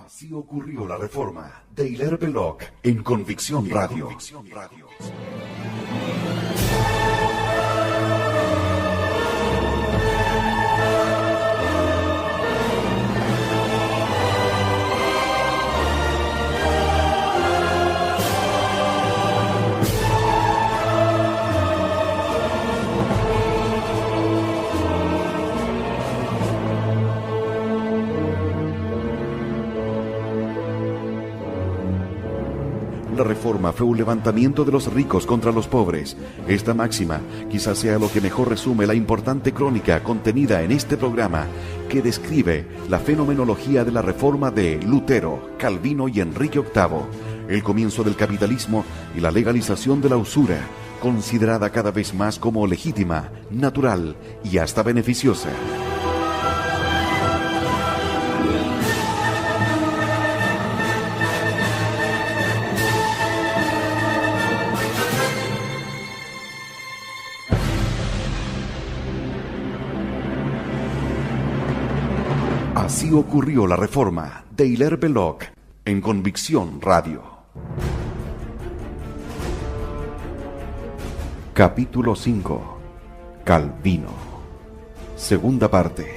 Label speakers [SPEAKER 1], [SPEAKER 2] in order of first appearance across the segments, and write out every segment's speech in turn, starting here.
[SPEAKER 1] Así ocurrió la reforma de Hilaire Belloc en Convicción Radio. La reforma fue un levantamiento de los ricos contra los pobres. Esta máxima quizás sea lo que mejor resume la importante crónica contenida en este programa, que describe la fenomenología de la reforma de Lutero, Calvino y Enrique VIII, el comienzo del capitalismo y la legalización de la usura, considerada cada vez más como legítima, natural y hasta beneficiosa. Así ocurrió la reforma de Hilaire Belloc en Convicción Radio. Capítulo 5. Calvino. Segunda parte.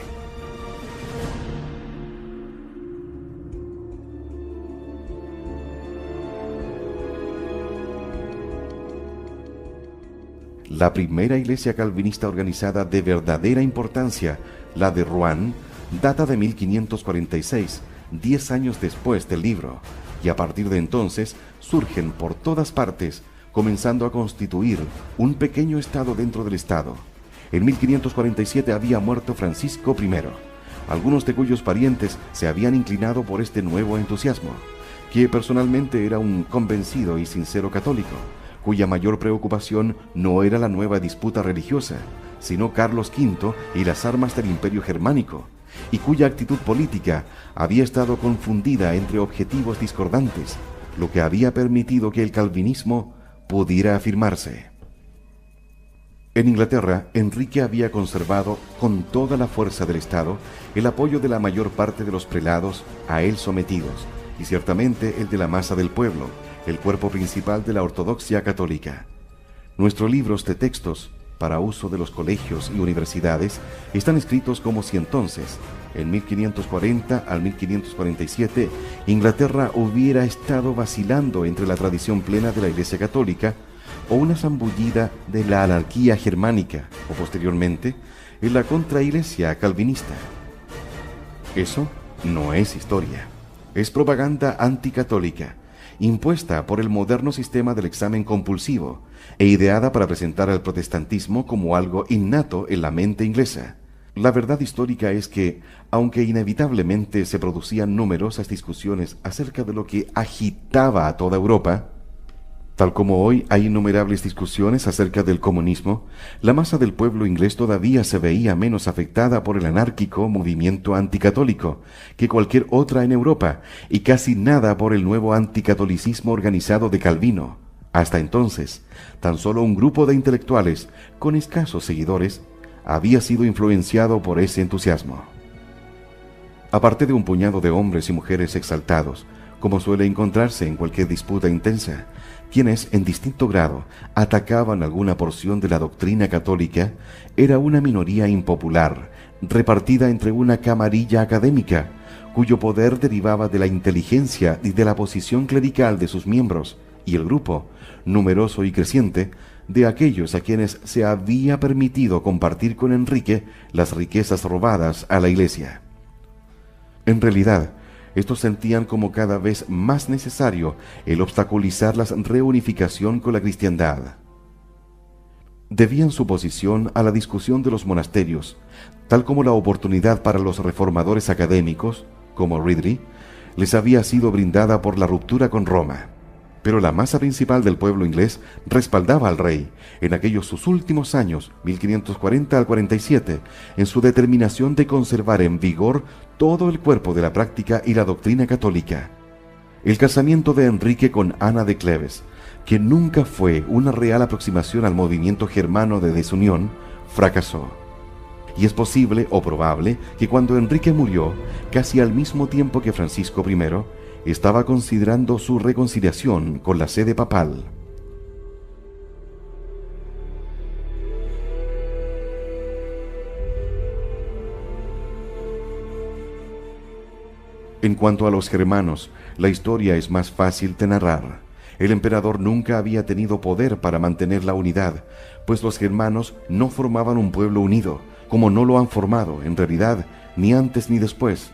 [SPEAKER 1] La primera iglesia calvinista organizada de verdadera importancia, la de Rouen, data de 1546, 10 años después del libro, y a partir de entonces surgen por todas partes, comenzando a constituir un pequeño estado dentro del estado. En 1547 había muerto Francisco I, algunos de cuyos parientes se habían inclinado por este nuevo entusiasmo, que personalmente era un convencido y sincero católico, cuya mayor preocupación no era la nueva disputa religiosa, sino Carlos V y las armas del Imperio Germánico, y cuya actitud política había estado confundida entre objetivos discordantes, lo que había permitido que el calvinismo pudiera afirmarse. En Inglaterra, Enrique había conservado con toda la fuerza del Estado el apoyo de la mayor parte de los prelados a él sometidos, y ciertamente el de la masa del pueblo, el cuerpo principal de la ortodoxia católica. Nuestros libros de textos para uso de los colegios y universidades están escritos como si entonces, en 1540 al 1547, Inglaterra hubiera estado vacilando entre la tradición plena de la Iglesia Católica o una zambullida de la anarquía germánica, o posteriormente, en la contraiglesia calvinista. Eso no es historia, es propaganda anticatólica, impuesta por el moderno sistema del examen compulsivo e ideada para presentar al protestantismo como algo innato en la mente inglesa. La verdad histórica es que, aunque inevitablemente se producían numerosas discusiones acerca de lo que agitaba a toda Europa, tal como hoy hay innumerables discusiones acerca del comunismo, la masa del pueblo inglés todavía se veía menos afectada por el anárquico movimiento anticatólico que cualquier otra en Europa, y casi nada por el nuevo anticatolicismo organizado de Calvino. Hasta entonces, tan solo un grupo de intelectuales, con escasos seguidores, había sido influenciado por ese entusiasmo. Aparte de un puñado de hombres y mujeres exaltados, como suele encontrarse en cualquier disputa intensa, quienes, en distinto grado, atacaban alguna porción de la doctrina católica, era una minoría impopular, repartida entre una camarilla académica, cuyo poder derivaba de la inteligencia y de la posición clerical de sus miembros, y el grupo, numeroso y creciente, de aquellos a quienes se había permitido compartir con Enrique las riquezas robadas a la Iglesia. En realidad, estos sentían como cada vez más necesario el obstaculizar la reunificación con la cristiandad. Debían su posición a la discusión de los monasterios, tal como la oportunidad para los reformadores académicos, como Ridley, les había sido brindada por la ruptura con Roma. Pero la masa principal del pueblo inglés respaldaba al rey, en aquellos sus últimos años, 1540 al 47, en su determinación de conservar en vigor todo el cuerpo de la práctica y la doctrina católica. El casamiento de Enrique con Ana de Cleves, que nunca fue una real aproximación al movimiento germano de desunión, fracasó. Y es posible o probable que cuando Enrique murió, casi al mismo tiempo que Francisco I, estaba considerando su reconciliación con la sede papal. En cuanto a los germanos, la historia es más fácil de narrar. El emperador nunca había tenido poder para mantener la unidad, pues los germanos no formaban un pueblo unido, como no lo han formado, en realidad, ni antes ni después.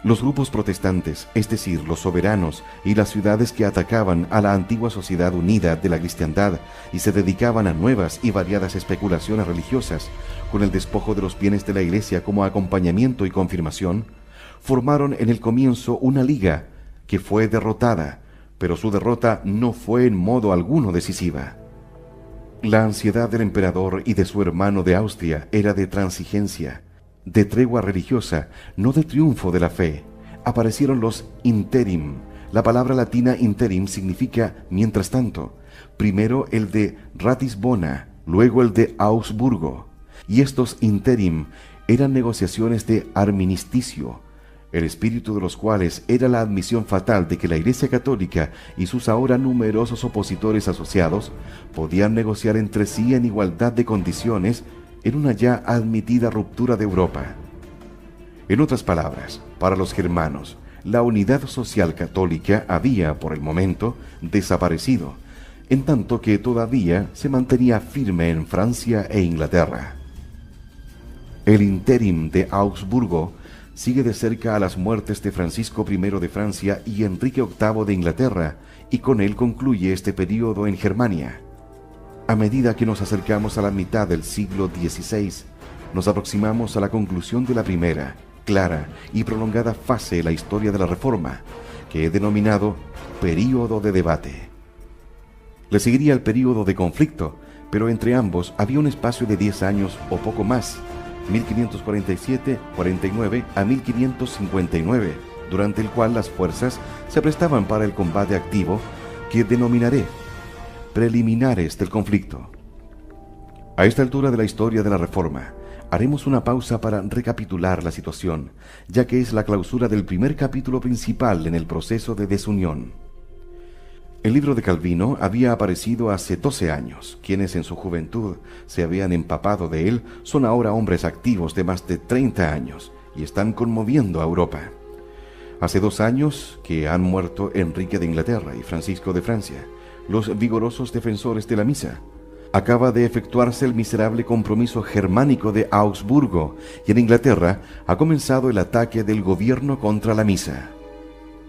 [SPEAKER 1] Los grupos protestantes, es decir, los soberanos y las ciudades que atacaban a la antigua sociedad unida de la cristiandad y se dedicaban a nuevas y variadas especulaciones religiosas, con el despojo de los bienes de la Iglesia como acompañamiento y confirmación, formaron en el comienzo una liga que fue derrotada, pero su derrota no fue en modo alguno decisiva. La ansiedad del emperador y de su hermano de Austria era de transigencia, de tregua religiosa, no de triunfo de la fe. Aparecieron los interim. La palabra latina interim significa mientras tanto. Primero el de Ratisbona, luego el de Augsburgo. Y estos interim eran negociaciones de armisticio, el espíritu de los cuales era la admisión fatal de que la Iglesia Católica y sus ahora numerosos opositores asociados podían negociar entre sí en igualdad de condiciones en una ya admitida ruptura de Europa. En otras palabras, para los germanos, la unidad social católica había, por el momento, desaparecido, en tanto que todavía se mantenía firme en Francia e Inglaterra. El interim de Augsburgo sigue de cerca a las muertes de Francisco I de Francia y Enrique VIII de Inglaterra, y con él concluye este período en Germania. A medida que nos acercamos a la mitad del siglo XVI, nos aproximamos a la conclusión de la primera, clara y prolongada fase de la historia de la Reforma, que he denominado período de debate. Le seguiría el período de conflicto, pero entre ambos había un espacio de 10 años o poco más, 1547-49 a 1559, durante el cual las fuerzas se prestaban para el combate activo, que denominaré preliminares del conflicto. A esta altura de la historia de la Reforma, haremos una pausa para recapitular la situación, ya que es la clausura del primer capítulo principal en el proceso de desunión. El libro de Calvino había aparecido hace 12 años. Quienes en su juventud se habían empapado de él son ahora hombres activos de más de 30 años y están conmoviendo a Europa. Hace 2 años que han muerto Enrique de Inglaterra y Francisco de Francia, los vigorosos defensores de la misa. Acaba de efectuarse el miserable compromiso germánico de Augsburgo y en Inglaterra ha comenzado el ataque del gobierno contra la misa.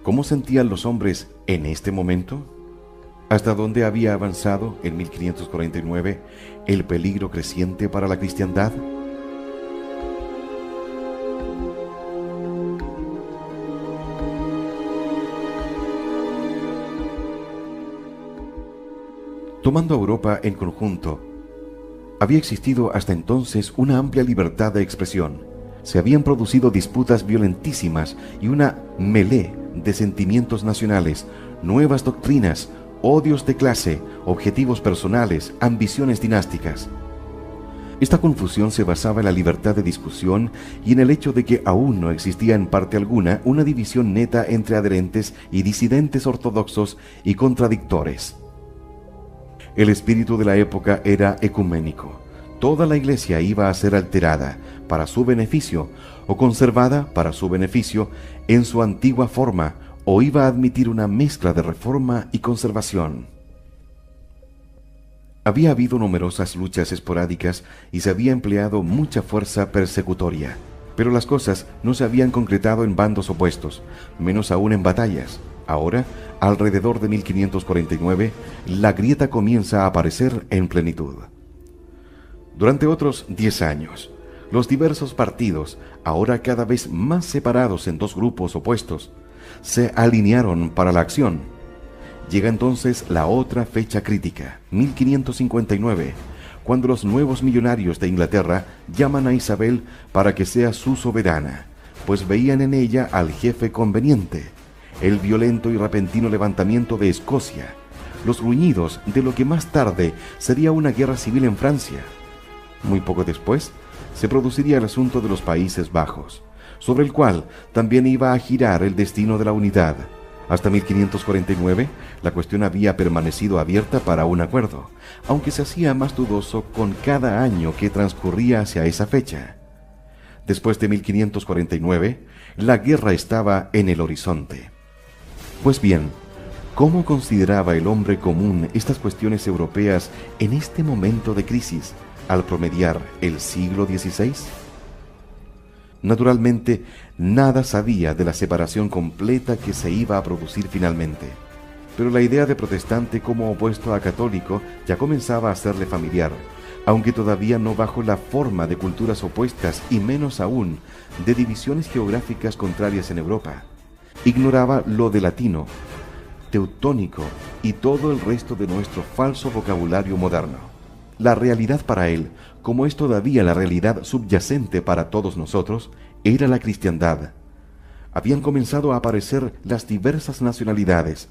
[SPEAKER 1] ¿Cómo sentían los hombres en este momento? ¿Hasta dónde había avanzado en 1549 el peligro creciente para la cristiandad? Tomando a Europa en conjunto, había existido hasta entonces una amplia libertad de expresión. Se habían producido disputas violentísimas y una melee de sentimientos nacionales, nuevas doctrinas, odios de clase, objetivos personales, ambiciones dinásticas. Esta confusión se basaba en la libertad de discusión y en el hecho de que aún no existía en parte alguna una división neta entre adherentes y disidentes ortodoxos y contradictores. El espíritu de la época era ecuménico. Toda la Iglesia iba a ser alterada para su beneficio o conservada para su beneficio en su antigua forma, o iba a admitir una mezcla de reforma y conservación. Había habido numerosas luchas esporádicas y se había empleado mucha fuerza persecutoria, pero las cosas no se habían concretado en bandos opuestos, menos aún en batallas. Ahora, alrededor de 1549, la grieta comienza a aparecer en plenitud. Durante otros 10 años, los diversos partidos, ahora cada vez más separados en 2 grupos opuestos, se alinearon para la acción. Llega entonces la otra fecha crítica, 1559, cuando los nuevos millonarios de Inglaterra llaman a Isabel para que sea su soberana, pues veían en ella al jefe conveniente. El violento y repentino levantamiento de Escocia, los gruñidos de lo que más tarde sería una guerra civil en Francia. Muy poco después, se produciría el asunto de los Países Bajos, sobre el cual también iba a girar el destino de la unidad. Hasta 1549, la cuestión había permanecido abierta para un acuerdo, aunque se hacía más dudoso con cada año que transcurría hacia esa fecha. Después de 1549, la guerra estaba en el horizonte. Pues bien, ¿cómo consideraba el hombre común estas cuestiones europeas en este momento de crisis, al promediar el siglo XVI? Naturalmente, nada sabía de la separación completa que se iba a producir finalmente, pero la idea de protestante como opuesto a católico ya comenzaba a serle familiar, aunque todavía no bajo la forma de culturas opuestas y menos aún de divisiones geográficas contrarias en Europa. Ignoraba lo de latino, teutónico y todo el resto de nuestro falso vocabulario moderno. La realidad para él, como es todavía la realidad subyacente para todos nosotros, era la cristiandad. Habían comenzado a aparecer las diversas nacionalidades,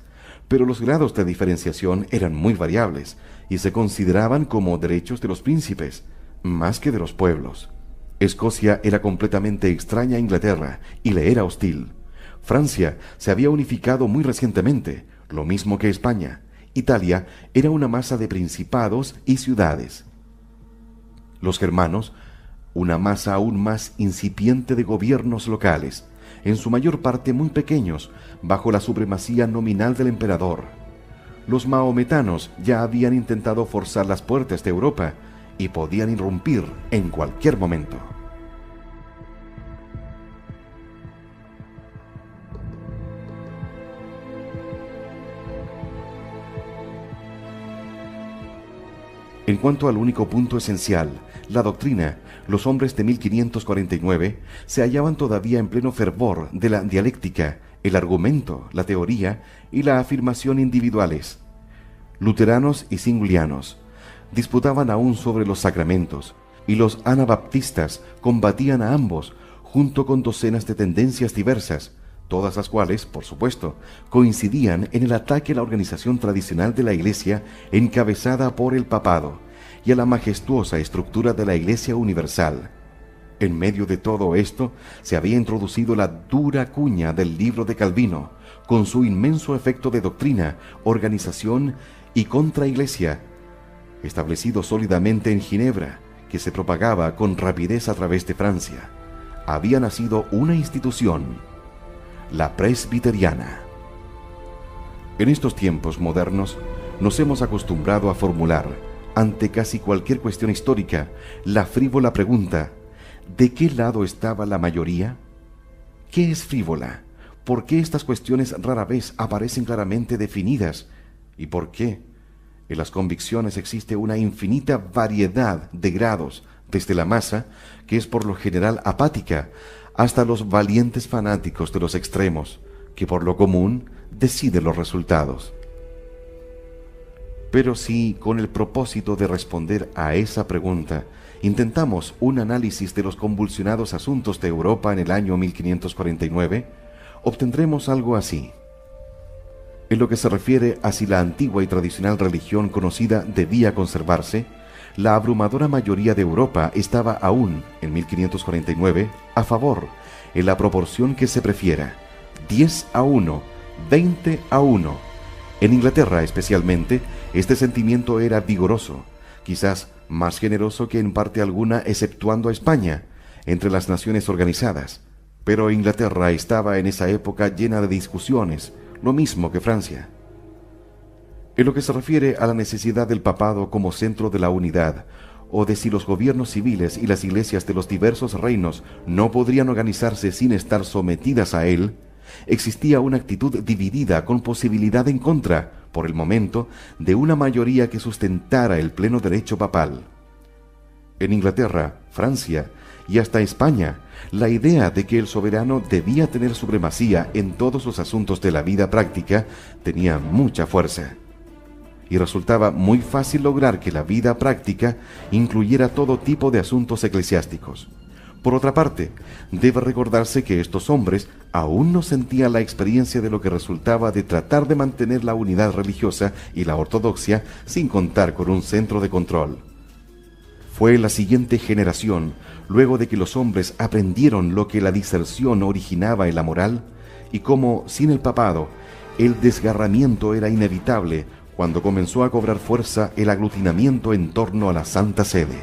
[SPEAKER 1] pero los grados de diferenciación eran muy variables y se consideraban como derechos de los príncipes, más que de los pueblos. Escocia era completamente extraña a Inglaterra y le era hostil. Francia se había unificado muy recientemente, lo mismo que España. Italia era una masa de principados y ciudades. Los germanos, una masa aún más incipiente de gobiernos locales, en su mayor parte muy pequeños, bajo la supremacía nominal del emperador. Los maometanos ya habían intentado forzar las puertas de Europa y podían irrumpir en cualquier momento. En cuanto al único punto esencial, la doctrina, los hombres de 1549 se hallaban todavía en pleno fervor de la dialéctica, el argumento, la teoría y la afirmación individuales. Luteranos y Zwinglianos disputaban aún sobre los sacramentos, y los anabaptistas combatían a ambos, junto con docenas de tendencias diversas, todas las cuales, por supuesto, coincidían en el ataque a la organización tradicional de la Iglesia encabezada por el papado y a la majestuosa estructura de la Iglesia universal. En medio de todo esto se había introducido la dura cuña del libro de Calvino, con su inmenso efecto de doctrina, organización y contraiglesia, establecido sólidamente en Ginebra, que se propagaba con rapidez a través de Francia. Había nacido una institución, la presbiteriana. En estos tiempos modernos nos hemos acostumbrado a formular, ante casi cualquier cuestión histórica, la frívola pregunta: ¿de qué lado estaba la mayoría? ¿Qué es frívola? ¿Por qué estas cuestiones rara vez aparecen claramente definidas? ¿Y por qué en las convicciones existe una infinita variedad de grados, desde la masa, que es por lo general apática, hasta los valientes fanáticos de los extremos, que por lo común deciden los resultados? Pero si, con el propósito de responder a esa pregunta, intentamos un análisis de los convulsionados asuntos de Europa en el año 1549, obtendremos algo así. En lo que se refiere a si la antigua y tradicional religión conocida debía conservarse, la abrumadora mayoría de Europa estaba aún, en 1549, a favor, en la proporción que se prefiera, 10-1, 20-1. En Inglaterra, especialmente, este sentimiento era vigoroso, quizás más generoso que en parte alguna, exceptuando a España, entre las naciones organizadas. Pero Inglaterra estaba en esa época llena de discusiones, lo mismo que Francia. En lo que se refiere a la necesidad del papado como centro de la unidad, o de si los gobiernos civiles y las iglesias de los diversos reinos no podrían organizarse sin estar sometidas a él, existía una actitud dividida con posibilidad en contra, por el momento, de una mayoría que sustentara el pleno derecho papal. En Inglaterra, Francia y hasta España, la idea de que el soberano debía tener supremacía en todos los asuntos de la vida práctica tenía mucha fuerza, y resultaba muy fácil lograr que la vida práctica incluyera todo tipo de asuntos eclesiásticos. Por otra parte, debe recordarse que estos hombres aún no sentían la experiencia de lo que resultaba de tratar de mantener la unidad religiosa y la ortodoxia sin contar con un centro de control. Fue la siguiente generación, luego de que los hombres aprendieron lo que la diserción originaba en la moral, y cómo, sin el papado, el desgarramiento era inevitable, cuando comenzó a cobrar fuerza el aglutinamiento en torno a la Santa Sede.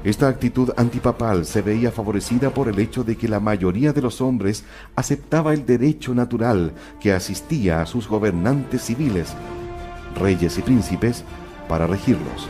[SPEAKER 1] Esta actitud antipapal se veía favorecida por el hecho de que la mayoría de los hombres aceptaba el derecho natural que asistía a sus gobernantes civiles, reyes y príncipes, para regirlos.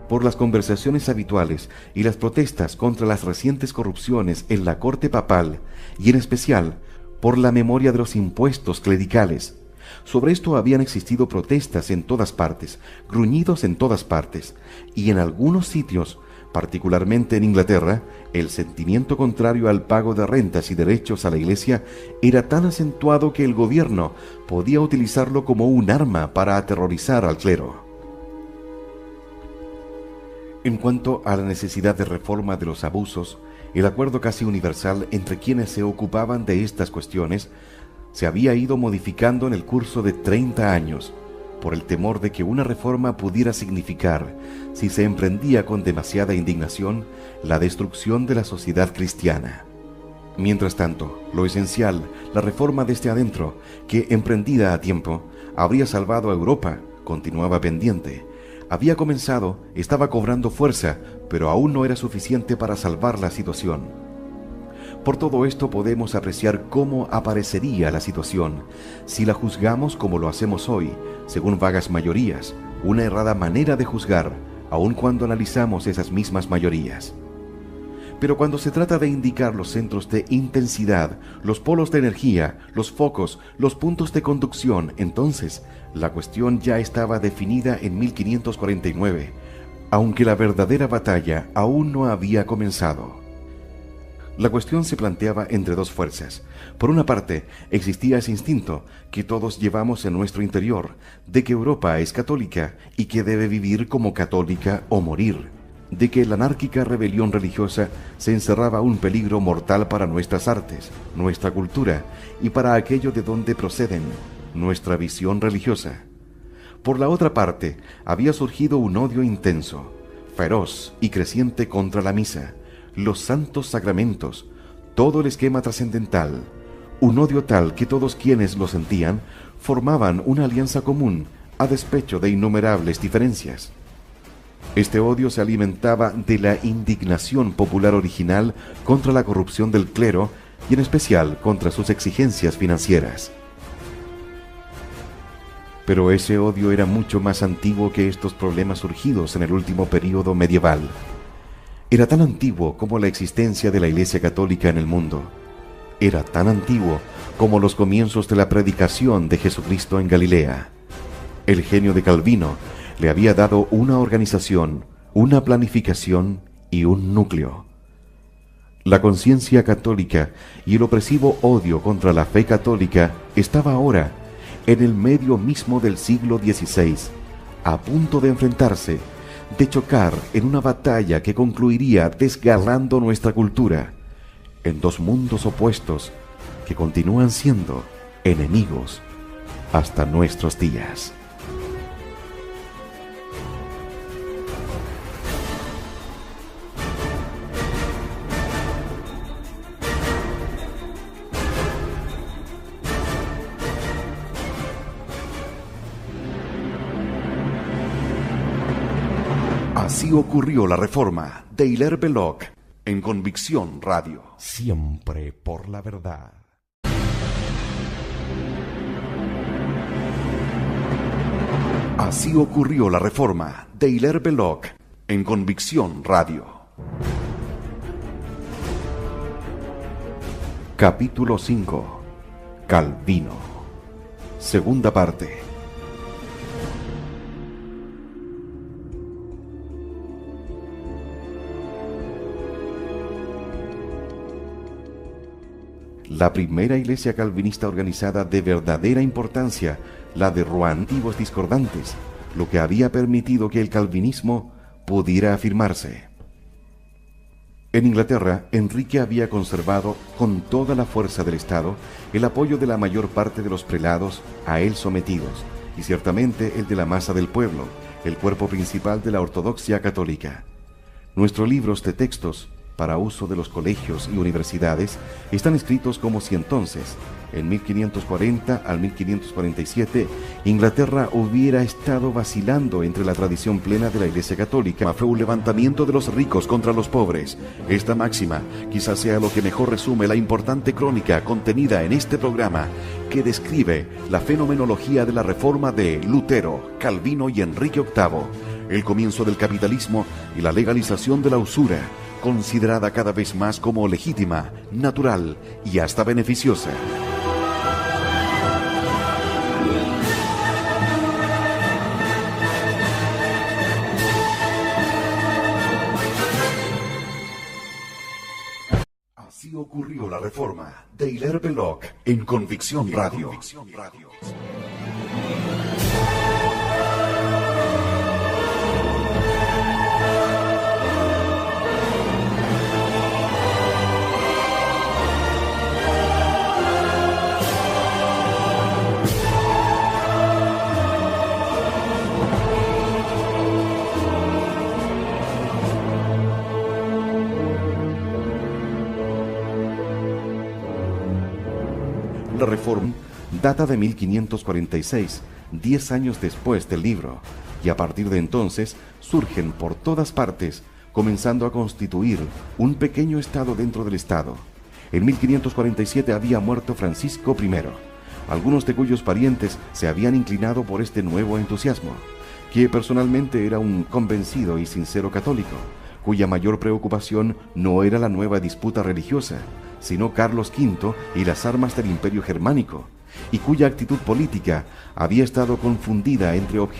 [SPEAKER 1] Por las conversaciones habituales y las protestas contra las recientes corrupciones en la corte papal, y en especial por la memoria de los impuestos clericales. Sobre esto habían existido protestas en todas partes, gruñidos en todas partes, y en algunos sitios, particularmente en Inglaterra, el sentimiento contrario al pago de rentas y derechos a la Iglesia era tan acentuado que el gobierno podía utilizarlo como un arma para aterrorizar al clero. En cuanto a la necesidad de reforma de los abusos, el acuerdo casi universal entre quienes se ocupaban de estas cuestiones se había ido modificando en el curso de 30 años, por el temor de que una reforma pudiera significar, si se emprendía con demasiada indignación, la destrucción de la sociedad cristiana. Mientras tanto, lo esencial, la reforma desde adentro, que emprendida a tiempo, habría salvado a Europa, continuaba pendiente. Había comenzado, estaba cobrando fuerza, pero aún no era suficiente para salvar la situación. Por todo esto podemos apreciar cómo aparecería la situación si la juzgamos como lo hacemos hoy, según vagas mayorías, una errada manera de juzgar, aun cuando analizamos esas mismas mayorías. Pero cuando se trata de indicar los centros de intensidad, los polos de energía, los focos, los puntos de conducción, entonces la cuestión ya estaba definida en 1549, aunque la verdadera batalla aún no había comenzado. La cuestión se planteaba entre dos fuerzas. Por una parte, existía ese instinto que todos llevamos en nuestro interior, de que Europa es católica y que debe vivir como católica o morir, de que en la anárquica rebelión religiosa se encerraba un peligro mortal para nuestras artes, nuestra cultura y para aquello de donde proceden, nuestra visión religiosa. Por la otra parte, había surgido un odio intenso, feroz y creciente contra la misa, los santos sacramentos, todo el esquema trascendental, un odio tal que todos quienes lo sentían formaban una alianza común a despecho de innumerables diferencias. Este odio se alimentaba de la indignación popular original contra la corrupción del clero y en especial contra sus exigencias financieras. Pero ese odio era mucho más antiguo que estos problemas surgidos en el último período medieval. Era tan antiguo como la existencia de la Iglesia Católica en el mundo. Era tan antiguo como los comienzos de la predicación de Jesucristo en Galilea. El genio de Calvino le había dado una organización, una planificación y un núcleo. La conciencia católica y el opresivo odio contra la fe católica estaba ahora, en el medio mismo del siglo XVI, a punto de enfrentarse, de chocar en una batalla que concluiría desgarrando nuestra cultura, en dos mundos opuestos que continúan siendo enemigos hasta nuestros días. Así ocurrió la reforma de Hilaire Belloc en Convicción Radio. Siempre por la verdad. Así ocurrió la reforma de Hilaire Belloc en Convicción Radio. Capítulo 5. Calvino. Segunda parte. La primera iglesia calvinista organizada de verdadera importancia, la de Rouen, motivos discordantes, lo que había permitido que el calvinismo pudiera afirmarse. En Inglaterra, Enrique había conservado, con toda la fuerza del Estado, el apoyo de la mayor parte de los prelados a él sometidos, y ciertamente el de la masa del pueblo, el cuerpo principal de la ortodoxia católica. Nuestros libros de textos, para uso de los colegios y universidades, están escritos como si entonces, en 1540 al 1547, Inglaterra hubiera estado vacilando entre la tradición plena de la Iglesia Católica. Fue un levantamiento de los ricos contra los pobres. Esta máxima quizás sea lo que mejor resume la importante crónica contenida en este programa, que describe la fenomenología de la reforma de Lutero, Calvino y Enrique VIII, el comienzo del capitalismo y la legalización de la usura, considerada cada vez más como legítima, natural y hasta beneficiosa. Así ocurrió la reforma de Hilaire Belloc en Convicción Radio. La reforma data de 1546, 10 años después del libro, y a partir de entonces surgen por todas partes, comenzando a constituir un pequeño estado dentro del estado. En 1547 había muerto Francisco I, algunos de cuyos parientes se habían inclinado por este nuevo entusiasmo, que personalmente era un convencido y sincero católico, cuya mayor preocupación no era la nueva disputa religiosa, sino Carlos V y las armas del Imperio Germánico, y cuya actitud política había estado confundida entre objetivos